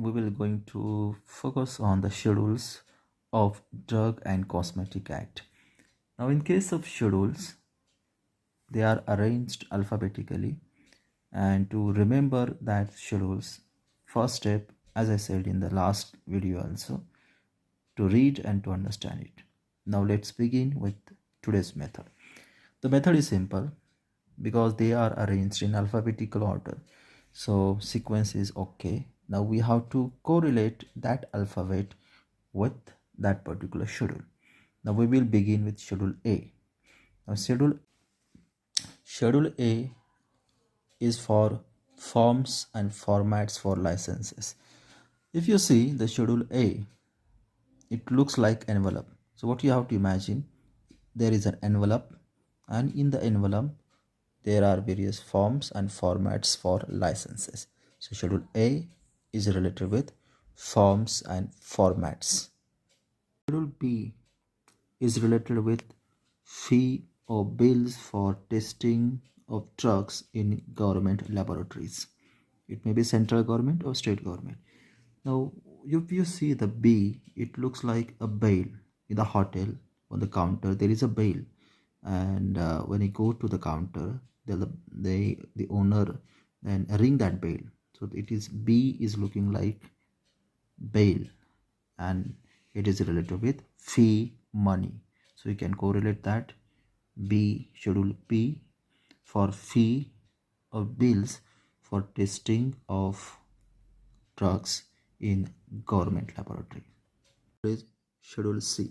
we will going to focus on the schedules of Drug and Cosmetic Act. Now, in case of schedules, they are arranged alphabetically, and to remember that schedules, first step, as I said in the last video also, to read and to understand it. Now let's begin with today's method. The method is simple because they are arranged in alphabetical order, so sequence is okay. Now we have to correlate that alphabet with that particular schedule. Now we will begin with schedule A. Now schedule A is for forms and formats for licenses. If you see the schedule A, it looks like envelope. So what you have to imagine, there is an envelope, and in the envelope there are various forms and formats for licenses. So schedule A is related with forms and formats. Schedule B is related with fee or bills for testing of drugs in government laboratories. It may be central government or state government. Now, if you see the B, it looks like a bail. In the hotel, on the counter, there is a bail, and when you go to the counter, the owner then ring that bail. So it is B is looking like bail, and it is related with fee money. So you can correlate that B, schedule B, for fee or bills for testing of drugs in government laboratory. Is schedule C.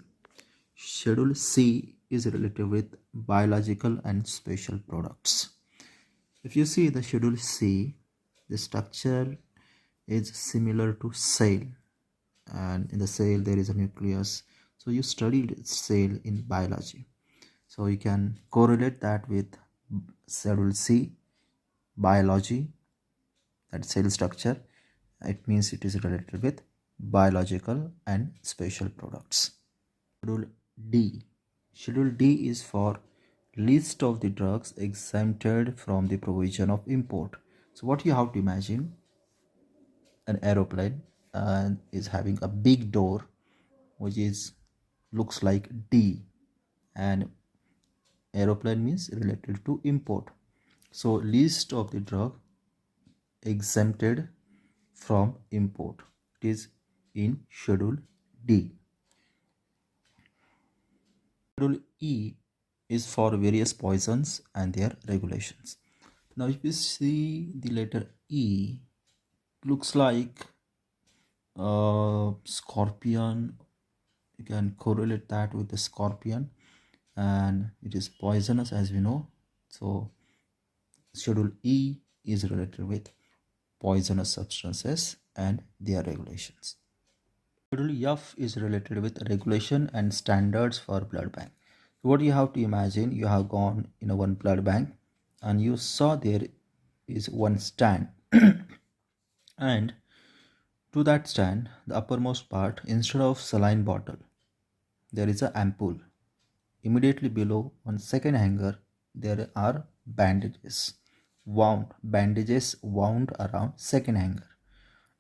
Schedule C is related with biological and special products. If you see the schedule C, the structure is similar to cell, and in the cell there is a nucleus. So you studied cell in biology, so you can correlate that with schedule C, biology, that cell structure. It means it is related with biological and special products. Schedule D. Schedule D is for list of the drugs exempted from the provision of import. So what you have to imagine, an aeroplane is having a big door which is looks like D, and aeroplane means related to import. So list of the drug exempted from import, it is in schedule D. Schedule E is for various poisons and their regulations. Now if you see the letter E, looks like scorpion. You can correlate that with the scorpion, and it is poisonous as we know. So schedule E is related with poisonous substances and their regulations. Schedule F is related with regulation and standards for blood bank. So what you have to imagine, you have gone in a one blood bank and you saw there is one stand and to that stand, the uppermost part, instead of saline bottle, there is an ampoule. Immediately below, on second hanger, there are bandages wound around second hanger,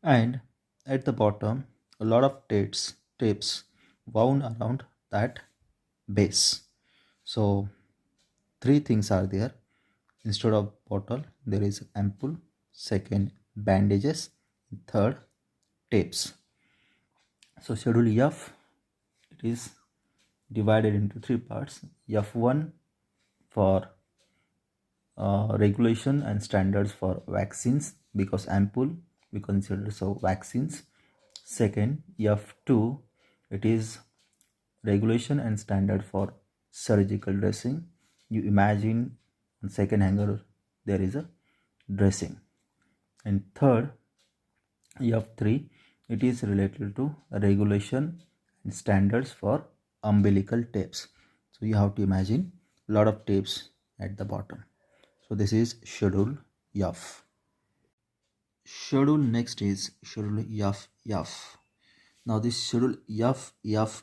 and at the bottom, a lot of tapes wound around that base. So three things are there. Instead of bottle, there is ampoule. Second, bandages. Third, tapes. So schedule F, it is divided into three parts. F1 for regulation and standards for vaccines, because ampoule we consider so vaccines. Second, F2, it is regulation and standard for surgical dressing. You imagine on second hanger there is a dressing. And third, F3, it is related to regulation and standards for umbilical tapes. So you have to imagine a lot of tapes at the bottom. So this is schedule F. Schedule next is schedule F. Now this schedule F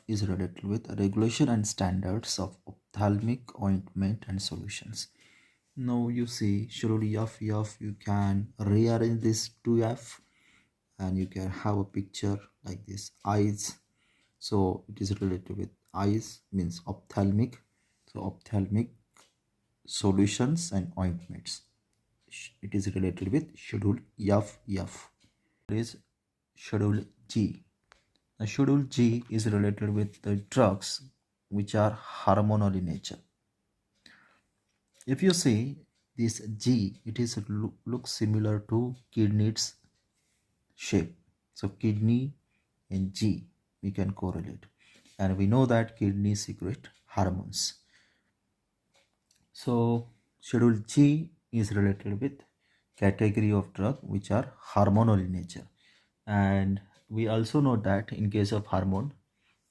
is related with regulation and standards of ophthalmic ointment and solutions. Now you see schedule F, you can rearrange this to F, and you can have a picture like this, eyes. So it is related with eyes, means ophthalmic. So ophthalmic solutions and ointments. It is related with schedule F. Is schedule G. The schedule G is related with the drugs which are hormonal in nature. If you see this G, it is looks similar to kidney's shape. So kidney and G we can correlate, and we know that kidney secrete hormones. So schedule G is related with category of drug which are hormonal in nature, and we also know that in case of hormone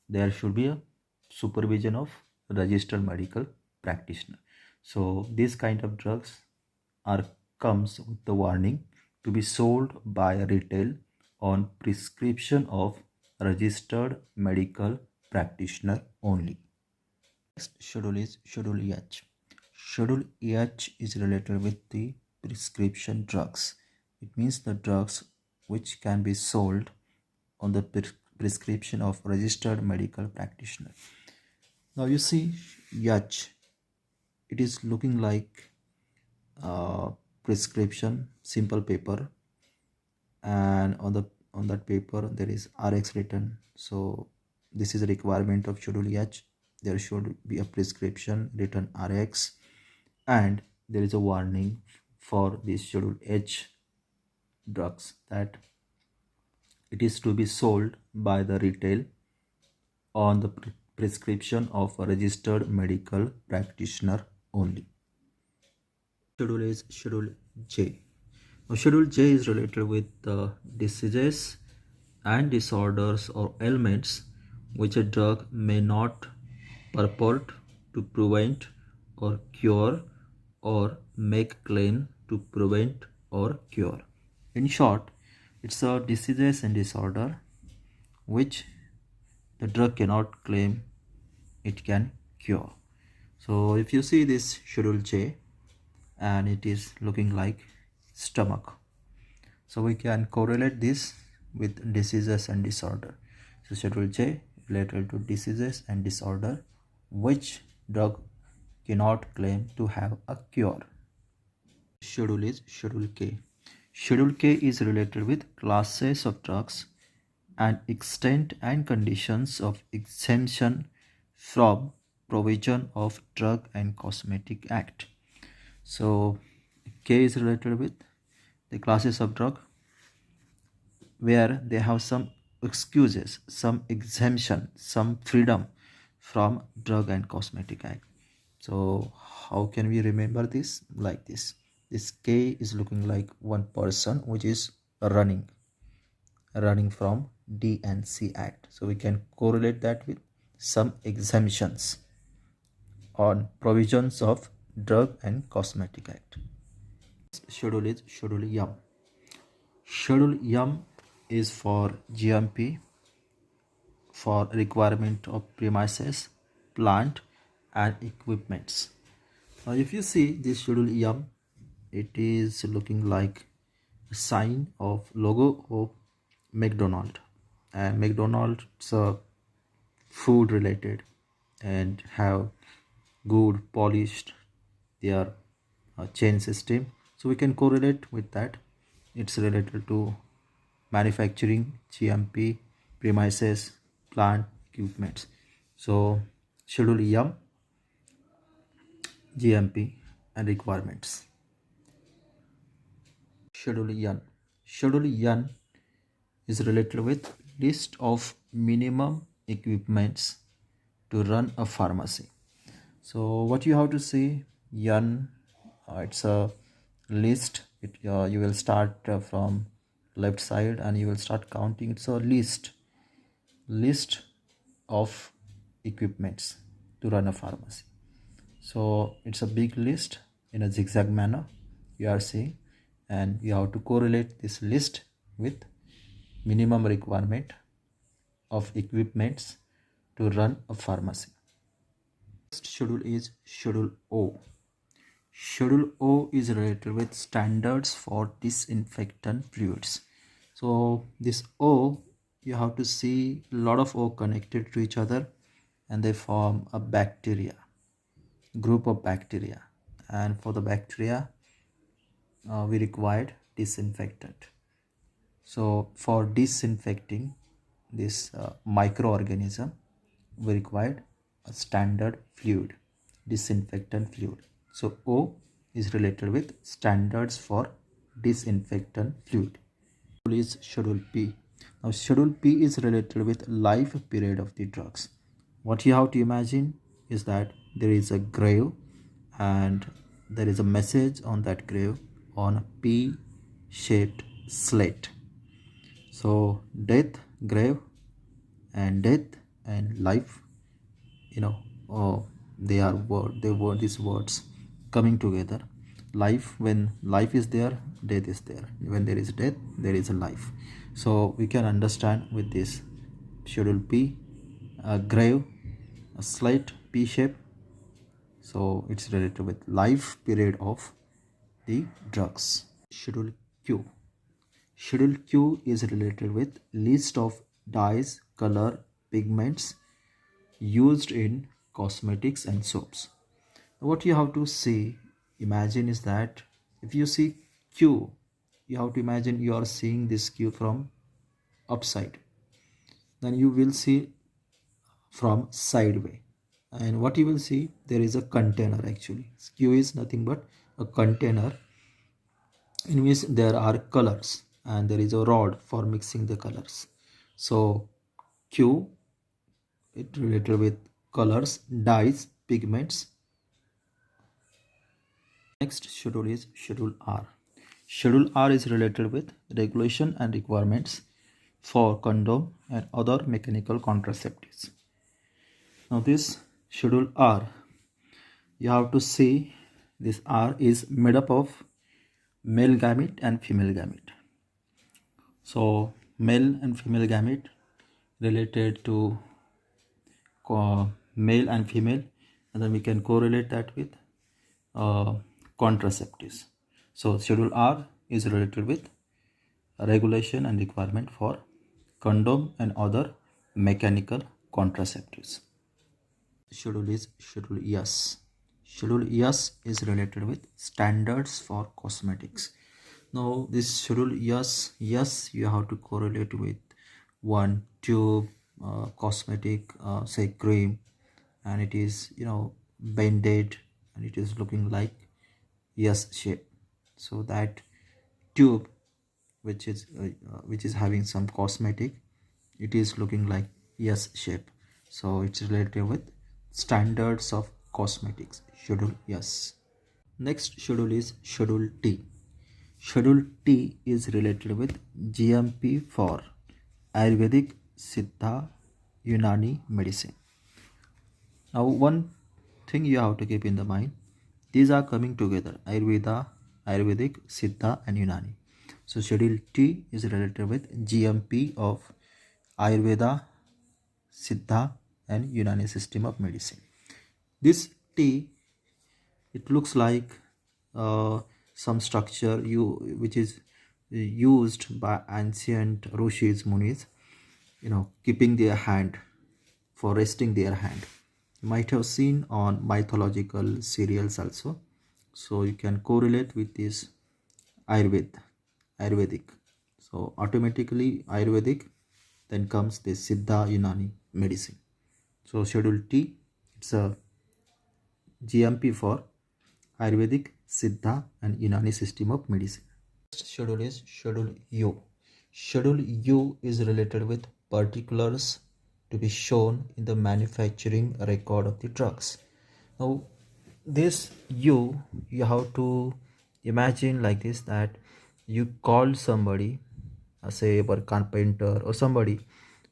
there should be a supervision of registered medical practitioner. So these kind of drugs are comes with the warning to be sold by retail on prescription of registered medical practitioner only. Next schedule is schedule H. Schedule H is related with the prescription drugs. It means the drugs which can be sold on the prescription of registered medical practitioner. Now you see H, it is looking like prescription simple paper, and on that paper there is RX written. So this is a requirement of schedule H. There should be a prescription written RX, and there is a warning for this schedule H drugs that it is to be sold by the retail on the prescription of a registered medical practitioner only. Schedule is schedule J. Now, schedule J is related with the diseases and disorders or ailments which a drug may not purport to prevent or cure or make claim to prevent or cure. In short, it's a diseases and disorder which the drug cannot claim it can cure. So if you see this schedule J, and it is looking like stomach, so we can correlate this with diseases and disorder. So schedule J related to diseases and disorder which drug cannot claim to have a cure. Schedule is schedule K. Schedule K is related with classes of drugs and extent and conditions of exemption from provision of Drug and Cosmetic Act. So K is related with the classes of drug where they have some excuses, some exemption, some freedom from Drug and Cosmetic Act. So how can we remember this? Like this. This K is looking like one person which is running from D&C Act. So we can correlate that with some exemptions on provisions of Drug and Cosmetic Act. Schedule is schedule M. Schedule M is for GMP, for requirement of premises, plant and equipments. Now if you see this schedule M, it is looking like a sign of logo of McDonald's, and McDonald's food related and have good polished their chain system. So we can correlate with that. It's related to manufacturing, GMP, premises, plant, equipments. So schedule M, GMP and requirements. Schedule N. Schedule N is related with list of minimum equipments to run a pharmacy. So what you have to say, N, it's a list. You will start from left side and you will start counting. It's a list of equipments to run a pharmacy. So it's a big list in a zigzag manner you are seeing, and you have to correlate this list with minimum requirement of equipments to run a pharmacy. Next schedule is schedule O. Schedule O is related with standards for disinfectant fluids. So this O, you have to see a lot of O connected to each other, and they form a bacteria, group of bacteria. And for the bacteria, we required disinfectant. So for disinfecting this microorganism, we required a standard fluid, disinfectant fluid. So O is related with standards for disinfectant fluid. Is schedule P. Now schedule P is related with life period of the drugs. What you have to imagine is that there is a grave and there is a message on that grave on a P-shaped slate. So death, grave, and death and life, they were these words coming together. Life, when life is there, death is there. When there is death, there is a life. So we can understand with this schedule P, a grave, a slate, P shape. So it's related with life period of the drugs. Schedule Q. Schedule Q is related with list of dyes, color, pigments used in cosmetics and soaps. What you have to imagine is that if you see Q, you have to imagine you are seeing this Q from upside. Then you will see from sideway. And what you will see, there is a container actually. Q is nothing but a container in which there are colors and there is a rod for mixing the colors. So Q, it related with colors, dyes, pigments. Next schedule is schedule R. Schedule R is related with regulation and requirements for condom and other mechanical contraceptives. Now this schedule R, you have to see this R is made up of male gamete and female gamete. So male and female gamete related to male and female, and then we can correlate that with contraceptives. So schedule R is related with regulation and requirement for condom and other mechanical contraceptives. Schedule is schedule S. Schedule S is related with standards for cosmetics. Now this schedule S, you have to correlate with one tube cosmetic, say cream, and it is bended and it is looking like S shape. So that tube which is having some cosmetic, it is looking like S shape. So it's related with standards of cosmetics, schedule S. Next schedule is schedule T. Schedule T is related with GMP for Ayurvedic, Siddha, Unani medicine. Now one thing you have to keep in the mind, these are coming together: Ayurveda, Ayurvedic, Siddha and Unani. So schedule T is related with GMP of Ayurveda, Siddha and Unani system of medicine. This T, it looks like some structure which is used by ancient rishis, munis, keeping their hand, for resting their hand. You might have seen on mythological serials also. So you can correlate with this Ayurvedic. So automatically Ayurvedic, then comes the Siddha Unani medicine. So schedule T, it's a GMP for Ayurvedic, Siddha and Unani system of medicine. Next schedule is schedule U. Schedule U is related with particulars to be shown in the manufacturing record of the drugs. Now this U, you have to imagine like this, that you call somebody, say a carpenter or somebody,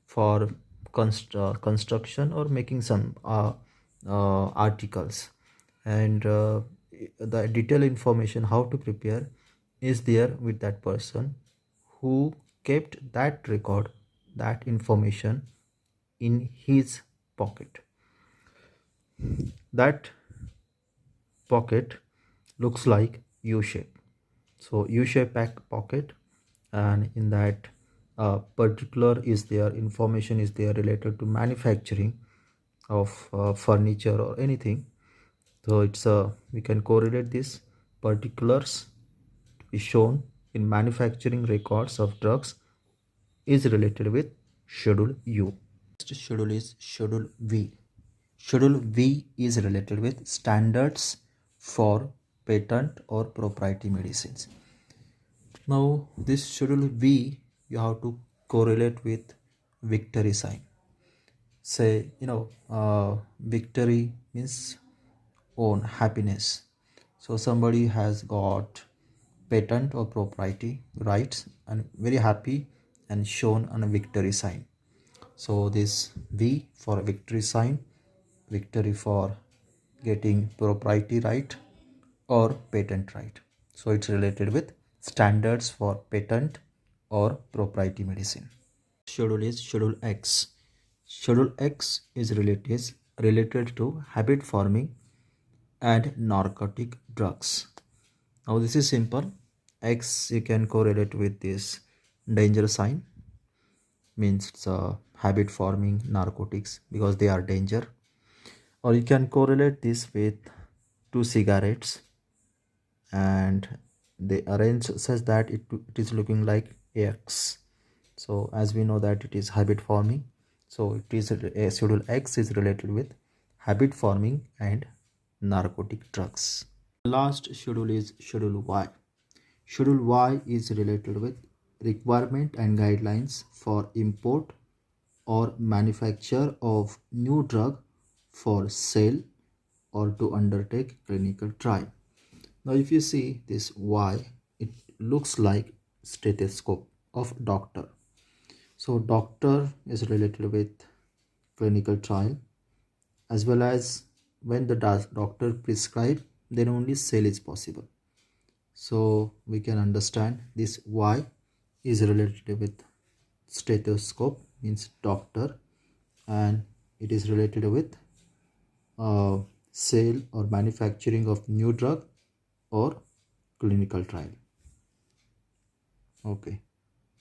for construction or making some articles, and the detailed information how to prepare is there with that person who kept that record, that information in his pocket. That pocket looks like U shape. So U shape pocket, and in that particular is there, information is there related to manufacturing of furniture or anything. So it's we can correlate these particulars to be shown in manufacturing records of drugs is related with Schedule U. Next schedule is Schedule V. Schedule V is related with standards for patent or proprietary medicines. Now this Schedule V you have to correlate with victory sign. Say, victory means own happiness. So somebody has got patent or proprietary rights and very happy and shown on a victory sign. So this V for victory sign, victory for getting proprietary right or patent right. So it's related with standards for patent or proprietary medicine. Schedule is Schedule X. Schedule X is related to habit forming and narcotic drugs. Now this is simple. X you can correlate with this danger sign, means it's habit forming narcotics because they are danger, or you can correlate this with two cigarettes and they arrange such that it is looking like X. So as we know that it is habit forming, so it is a Schedule X is related with habit forming and narcotic drugs. Last schedule is Schedule Y. Schedule Y is related with requirement and guidelines for import or manufacture of new drug for sale or to undertake clinical trial. Now if you see this Y, it looks like stethoscope of doctor. So doctor is related with clinical trial, as well as when the doctor prescribe, then only sale is possible. So we can understand this Y is related with stethoscope, means doctor, and it is related with sale or manufacturing of new drug or clinical trial. Okay.